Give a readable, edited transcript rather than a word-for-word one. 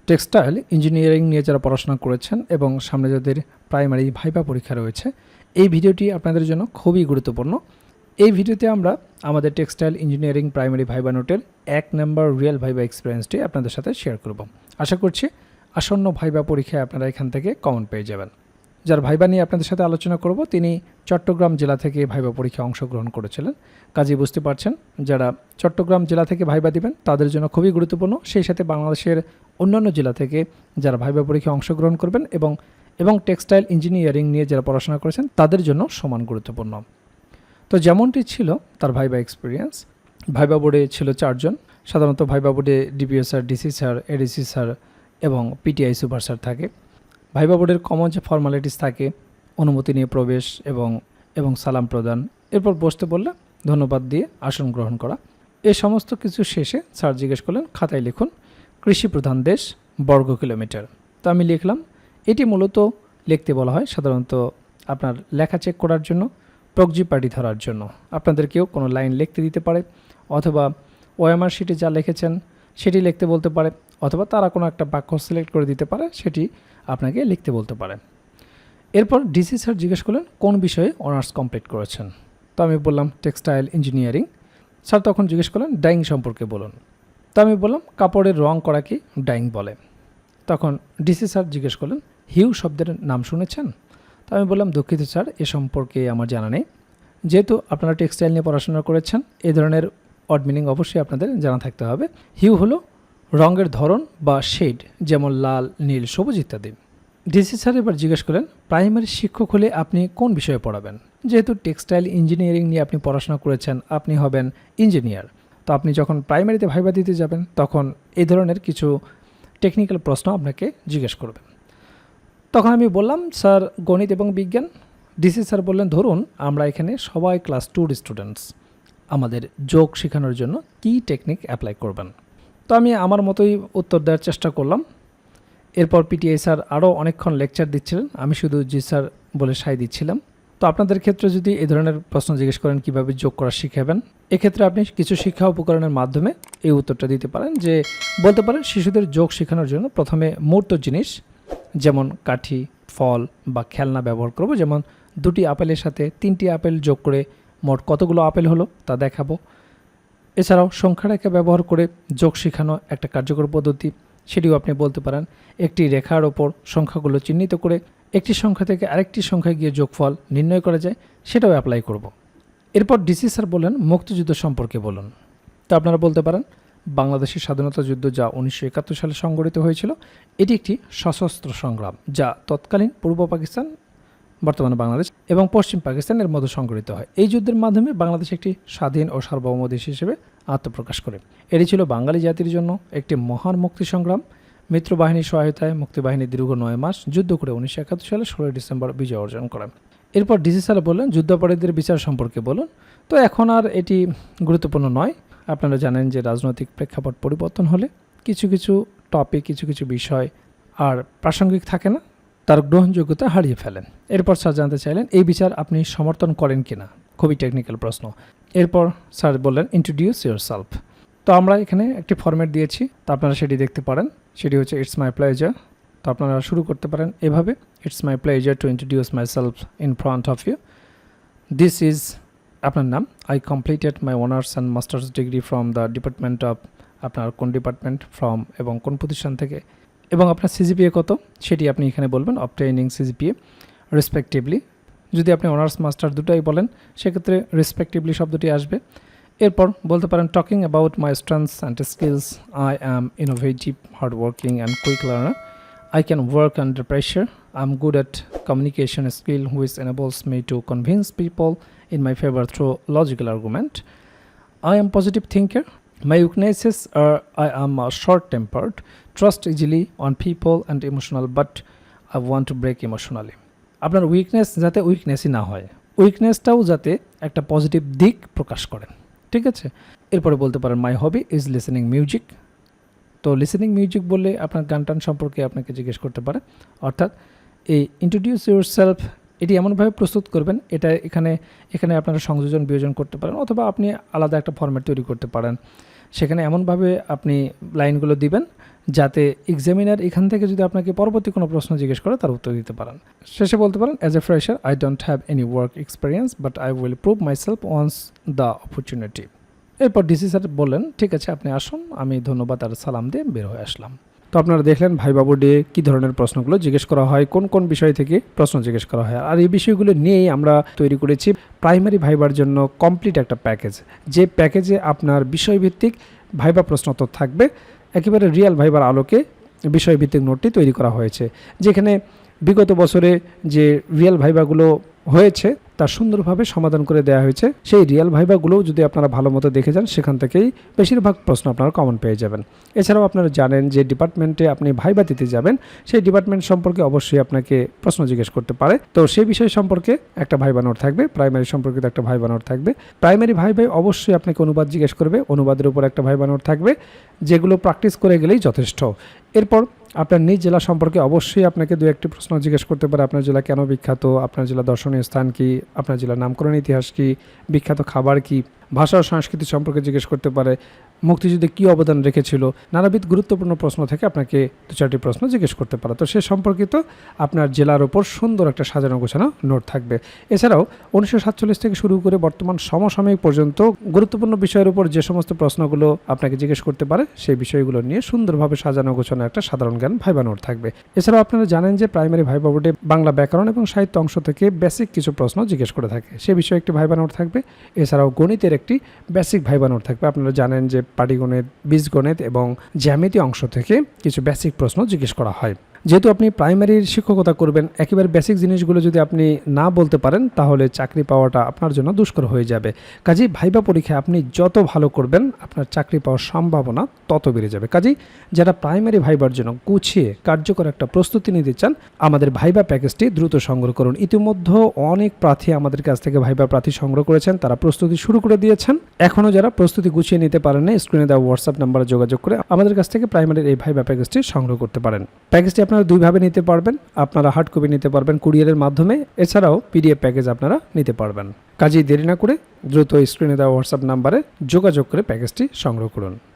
Textile engineering নিয়ে যারা পড়াশোনা করেছেন এবং সামনে যাদের প্রাইমারি ভাইবা পরীক্ষা রয়েছে, এই ভিডিওটি আপনাদের জন্য খুবই গুরুত্বপূর্ণ। এই ভিডিওতে আমরা আমাদের টেক্সটাইল ইঞ্জিনিয়ারিং প্রাইমারি ভাইবা নোটের 1 নম্বর রিয়েল ভাইবা এক্সপিরিয়েন্সটি আপনাদের সাথে শেয়ার করব। আশা করছি আসন্ন ভাইবা পরীক্ষায় আপনারা এখান থেকে কমন পেয়ে যাবেন। যার ভাইবা নিয়ে আপনাদের সাথে আলোচনা করব, তিনি চট্টগ্রাম জেলা থেকে ভাইবা পরীক্ষায় অংশগ্রহণ করেছিলেন। কাজেই বুঝতে পারছেন, যারা চট্টগ্রাম জেলা থেকে ভাইবা দিবেন তাদের জন্য খুবই গুরুত্বপূর্ণ। সেই সাথে বাংলাদেশের অন্যান্য জেলা থেকে যারা ভাইবা পরীক্ষায় অংশগ্রহণ করবেন এবং টেক্সটাইল ইঞ্জিনিয়ারিং নিয়ে যারা পড়াশোনা করেছেন তাদের জন্য সমান গুরুত্বপূর্ণ। তো যেমনটি ছিল তার ভাইবা এক্সপিরিয়েন্স, ভাইবা বোর্ডে ছিল 4 জন। সাধারণত ভাইবা বোর্ডে DPO sir, DC sir, ADC sir এবং পিটিআই সুপার স্যার থাকে। ভাইবা বোর্ডের কমন যে ফর্মালিটিস থাকে, অনুমতি নিয়ে প্রবেশ এবং সালাম প্রদান, এরপর বসতে বললে ধন্যবাদ দিয়ে আসন গ্রহণ করা, এ সমস্ত কিছু শেষে স্যার জিজ্ঞেস করলেন, খাতায় লিখুন কৃষি প্রধান দেশ বর্গ কিলোমিটার। তো আমি লিখলাম। এটি মূলত লিখতে বলা হয় সাধারণত আপনার লেখা চেক করার জন্য, প্রক্সি পার্টি ধরার জন্য। আপনাদেরকেও কোনো লাইন লিখতে দিতে পারে, অথবা ওএমআর শিটে যা লিখেছেন সেটি লিখতে বলতে পারে, অথবা তারা কোনো একটা বাক্য সিলেক্ট করে দিতে পারে, সেটি আপনাকে লিখতে বলতে পারে। এরপর ডিসি স্যার জিজ্ঞেস করলেন কোন বিষয়ে অনার্স কমপ্লিট করেছেন। তো আমি বললাম টেক্সটাইল ইঞ্জিনিয়ারিং। স্যার তখন জিজ্ঞেস করলেন ডাইং সম্পর্কে বলুন। তো আমি বললাম কাপড়ের রং করা কি ডাইং বলে। তখন ডিসি স্যার জিজ্ঞেস করলেন হিউ শব্দের নাম শুনেছেন। তো আমি বললাম দুঃখিত স্যার, এ সম্পর্কে আমার জানা নেই। যেহেতু আপনারা টেক্সটাইল নিয়ে পড়াশোনা করেছেন, এ ধরনের ওয়ার্ড মিনিং অবশ্যই আপনাদের জানা থাকতে হবে। হিউ হলো রঙের ধরন বা শেড, যেমন লাল, নীল, সবুজ ইত্যাদি। ডিসি স্যার এবার জিজ্ঞেস করলেন প্রাইমারি শিক্ষক হলে আপনি কোন বিষয়ে পড়াবেন। যেহেতু টেক্সটাইল ইঞ্জিনিয়ারিং নিয়ে আপনি পড়াশোনা করেছেন, আপনি হবেন ইঞ্জিনিয়ার। তো আপনি যখন প্রাইমারিতে ভাইবা দিতে যাবেন তখন এই ধরনের কিছু টেকনিক্যাল প্রশ্ন আপনাকে জিজ্ঞেস করবে। তখন আমি বললাম স্যার গণিত এবং বিজ্ঞান। ডিসি স্যার বললেন ধরুন আমরা এখানে সবাই ক্লাস 2 স্টুডেন্টস, আমাদের যোগ শেখানোর জন্য কী টেকনিক অ্যাপ্লাই করবেন। তো আমি আমার মতোই উত্তর দেওয়ার চেষ্টা করলাম। এরপর পিটিআই স্যার আরও অনেকক্ষণ লেকচার দিচ্ছিলেন, আমি শুধু জি স্যার বলে সাই দিচ্ছিলাম। তো আপনাদের ক্ষেত্রে যদি এই ধরনের প্রশ্ন জিজ্ঞেস করেন কীভাবে যোগ করা শিখাবেন, এক্ষেত্রে আপনি কিছু শিক্ষা উপকরণের মাধ্যমে এই উত্তরটা দিতে পারেন। যে বলতে পারেন শিশুদের যোগ শেখানোর জন্য প্রথমে মূর্ত জিনিস যেমন কাঠি, ফল বা খেলনা ব্যবহার করব। যেমন 2টি আপেলের সাথে 3টি আপেল যোগ করে মোট কতগুলো আপেল হলো তা দেখাবো। এছাড়াও সংখ্যা রেখা ব্যবহার করে যোগ শেখানো একটা কার্যকর পদ্ধতি, সেটিও আপনি বলতে পারেন। একটি রেখার ওপর সংখ্যাগুলো চিহ্নিত করে একটি সংখ্যা থেকে আরেকটি সংখ্যায় গিয়ে যোগফল নির্ণয় করা যায়, সেটাও অ্যাপ্লাই করব। এরপর ডিসি স্যার বললেন মুক্তিযুদ্ধ সম্পর্কে বলুন। তো আপনারা বলতে পারেন বাংলাদেশের স্বাধীনতা যুদ্ধ যা 1971 সালে সংগঠিত হয়েছিল, এটি একটি সশস্ত্র সংগ্রাম যা তৎকালীন পূর্ব পাকিস্তান, বর্তমানে বাংলাদেশ এবং পশ্চিম পাকিস্তানের মধ্যে সংগঠিত হয়। এই যুদ্ধের মাধ্যমে বাংলাদেশ একটি স্বাধীন ও সার্বভৌম দেশ হিসেবে আত্মপ্রকাশ করে। এটি ছিল বাঙালি জাতির জন্য একটি মহান মুক্তি সংগ্রাম। মিত্রবাহিনীর সহায়তায় মুক্তিবাহিনী দীর্ঘ 9 মাস যুদ্ধ করে 1971 সালে 16 ডিসেম্বর বিজয় অর্জন করেন। এরপর ডিসি স্যার বললেন যুদ্ধাপরাধীদের বিচার সম্পর্কে বলুন। তো এখন আর এটি গুরুত্বপূর্ণ নয়। আপনারা জানেন যে রাজনৈতিক প্রেক্ষাপট পরিবর্তন হলে কিছু কিছু টপিক, কিছু কিছু বিষয় আর প্রাসঙ্গিক থাকে না, তার গ্রহণযোগ্যতা হারিয়ে ফেলেন। এরপর স্যার জানতে চাইলেন এই বিচার আপনি সমর্থন করেন কিনা। খুবই টেকনিক্যাল প্রশ্ন। এরপর স্যার বললেন ইন্ট্রোডিউস ইয়োরসেলফ। তো আমরা এখানে একটি ফরম্যাট দিয়েছি, তো আপনারা সেটি দেখতে পারেন। সেটি হচ্ছে ইটস মাই প্লেজার। তো আপনারা শুরু করতে পারেন এভাবে, it's my pleasure to introduce myself in front of you. This is আপনার নাম। I completed my honours and masters degree from the department of, আপনার কোন ডিপার্টমেন্ট, ফ্রম এবং কোন প্রতিষ্ঠান থেকে, এবং আপনার সিজিপিএ কত সেটি আপনি এখানে বলবেন, অবটেইনিং সিজিপিএ রেসপেক্টিভলি। যদি আপনি অনার্স মাস্টার দুটাই বলেন সেক্ষেত্রে রেসপেক্টিভলি শব্দটি আসবে। এরপর বলতে পারেন talking about my strengths and skills, I am innovative, hard working and quick learner, I can work under pressure, I'm good at communication skill which enables me to convince people in my favor through logical argument, I am positive thinker, my weaknesses are I am short-tempered, trust easily on people and emotional, but I want to break emotionally. আপনার weakness যাতে উইকনেসই না হয়, উইকনেসটাও যাতে একটা positive দিক প্রকাশ করেন, ঠিক আছে। এরপরে বলতে পারেন মাই হবি ইজ লিসেনিং মিউজিক। তো লিসেনিং মিউজিক বললে আপনার গান টান সম্পর্কে আপনাকে জিজ্ঞেস করতে পারে। অর্থাৎ এই ইন্ট্রোডিউস ইয়োরসেলফ এটি এমনভাবে প্রস্তুত করবেন, এটা এখানে আপনারা সংযোজন বিয়োজন করতে পারেন, অথবা আপনি আলাদা একটা ফরম্যাট তৈরি করতে পারেন। সেখানে এমনভাবে আপনি লাইনগুলো দিবেন যাতে এক্সামিনার এখান থেকে যদি আপনাকে পরবর্তী কোনো প্রশ্ন জিজ্ঞেস করে তার উত্তর দিতে পারেন। শেষে বলতে পারেন, as a fresher I don't have any work experience but I will prove myself once the opportunity. এরপর ডিসি স্যার বললেন, ঠিক আছে আপনি আসুন। আমি ধন্যবাদ আর সালাম দিয়ে বের হয়ে আসলাম। তো আপনারা দেখলেন ভাইবা বোর্ডে কী ধরনের প্রশ্নগুলো জিজ্ঞেস করা হয়, কোন কোন বিষয় থেকে প্রশ্ন জিজ্ঞেস করা হয়। আর এই বিষয়গুলো নিয়েই আমরা তৈরি করেছি প্রাইমারি ভাইবার জন্য কমপ্লিট একটা প্যাকেজ, যে প্যাকেজে আপনার বিষয়ভিত্তিক ভাইবা প্রশ্নোত্তর থাকবে। একেবারে রিয়েল ভাইবার আলোকে বিষয়ভিত্তিক নোটটি তৈরি করা হয়েছে, যেখানে বিগত বছরে যে রিয়েল ভাইবাগুলো হয়েছে তা সুন্দরভাবে সমাধান করে দেওয়া হয়েছে। সেই রিয়েল ভাইবাগুলোও যদি আপনারা ভালো মতো দেখে যান, সেখান থেকেই বেশিরভাগ প্রশ্ন আপনারা কমন পেয়ে যাবেন। এছাড়াও আপনারা জানেন যে ডিপার্টমেন্টে আপনি ভাইবা দিতে যাবেন, সেই ডিপার্টমেন্ট সম্পর্কে অবশ্যই আপনাকে প্রশ্ন জিজ্ঞেস করতে পারে। তো সেই বিষয় সম্পর্কে একটা ভাইবা নোট থাকবে, প্রাইমারি সম্পর্কিত একটা ভাইবা নোট থাকবে। প্রাইমারি ভাইবায় অবশ্যই আপনাকে অনুবাদ জিজ্ঞেস করবে, অনুবাদের উপর একটা ভাইবা নোট থাকবে, যেগুলো প্র্যাকটিস করে গেলেই যথেষ্ট। এরপর আপনার নিজ জেলা সম্পর্কে অবশ্যই আপনাকে দু একটি প্রশ্ন জিজ্ঞেস করতে পারে। আপনার জেলা কেন বিখ্যাত, আপনার জেলা দর্শনীয় স্থান কি, আপনার জেলার নামকরণ ইতিহাস কি, বিখ্যাত খাবার কি, ভাষা ও সংস্কৃতি সম্পর্কে জিজ্ঞেস করতে পারে, মুক্তিযুদ্ধে কী অবদান রেখেছিল। নানাবিধ গুরুত্বপূর্ণ প্রশ্ন থেকে আপনাকে দু চারটি প্রশ্ন জিজ্ঞেস করতে পারে। তো সে সম্পর্কিত আপনার জেলার ওপর সুন্দর একটা সাজানো গোছানো নোট থাকবে। এছাড়াও 1947 থেকে শুরু করে বর্তমান সমসাময়িক পর্যন্ত গুরুত্বপূর্ণ বিষয়ের উপর যে সমস্ত প্রশ্নগুলো আপনাকে জিজ্ঞেস করতে পারে, সেই বিষয়গুলো নিয়ে সুন্দরভাবে সাজানো গোছানো একটা সাধারণ জ্ঞান ভাইবা নোট থাকবে। এছাড়াও আপনারা জানেন যে প্রাইমারি ভাইবা বোর্ডে বাংলা ব্যাকরণ এবং সাহিত্য অংশ থেকে বেসিক কিছু প্রশ্ন জিজ্ঞেস করে থাকে, সে বিষয়ে একটি ভাইবা নোট থাকবে। এছাড়াও গণিতের একটি বেসিক ভাইবা নোট থাকবে। আপনারা জানেন যে পাটিগণিত, বীজগণিত এবং জ্যামিতি অংশ থেকে কিছু বেসিক প্রশ্ন জিজ্ঞেস করা হয়। যেহেতু আপনি প্রাইমারির শিক্ষকতা করবেন, একেবারে বেসিক জিনিসগুলো যদি আপনি না বলতে পারেন, তাহলে চাকরি পাওয়াটা আপনার জন্য দুষ্কর হয়ে যাবে। কাজেই ভাইবা পরীক্ষায় আপনি যত ভালো করবেন, আপনার চাকরি পাওয়ার সম্ভাবনা তত বেড়ে যাবে। কাজেই যারা প্রাইমারি ভাইবার জন্য গুছিয়ে কার্যকর একটা প্রস্তুতি নিতে চান, আমাদের ভাইবা প্যাকেজটি দ্রুত সংগ্রহ করুন। ইতিমধ্যে অনেক প্রার্থী আমাদের কাছ থেকে ভাইবা প্রার্থী সংগ্রহ করেছেন, তারা প্রস্তুতি শুরু করে দিয়েছেন। এখনও যারা প্রস্তুতি গুছিয়ে নিতে পারেন না, স্ক্রিনে দেওয়া হোয়াটসঅ্যাপ নাম্বারে যোগাযোগ করে আমাদের কাছ থেকে প্রাইমারির এই ভাইবা প্যাকেজটি সংগ্রহ করতে পারেন। প্যাকেজটি আপনারা দুইভাবে নিতে পারবেন, আপনারা হার্ড কপি নিতে পারবেন কুরিয়ারের মাধ্যমে, এছাড়াও পিডিএফ প্যাকেজ আপনারা নিতে পারবেন। কাজেই দেরি না করে দ্রুত স্ক্রিনে দেওয়া হোয়াটসঅ্যাপ নাম্বারে যোগাযোগ করে প্যাকেজটি সংগ্রহ করুন।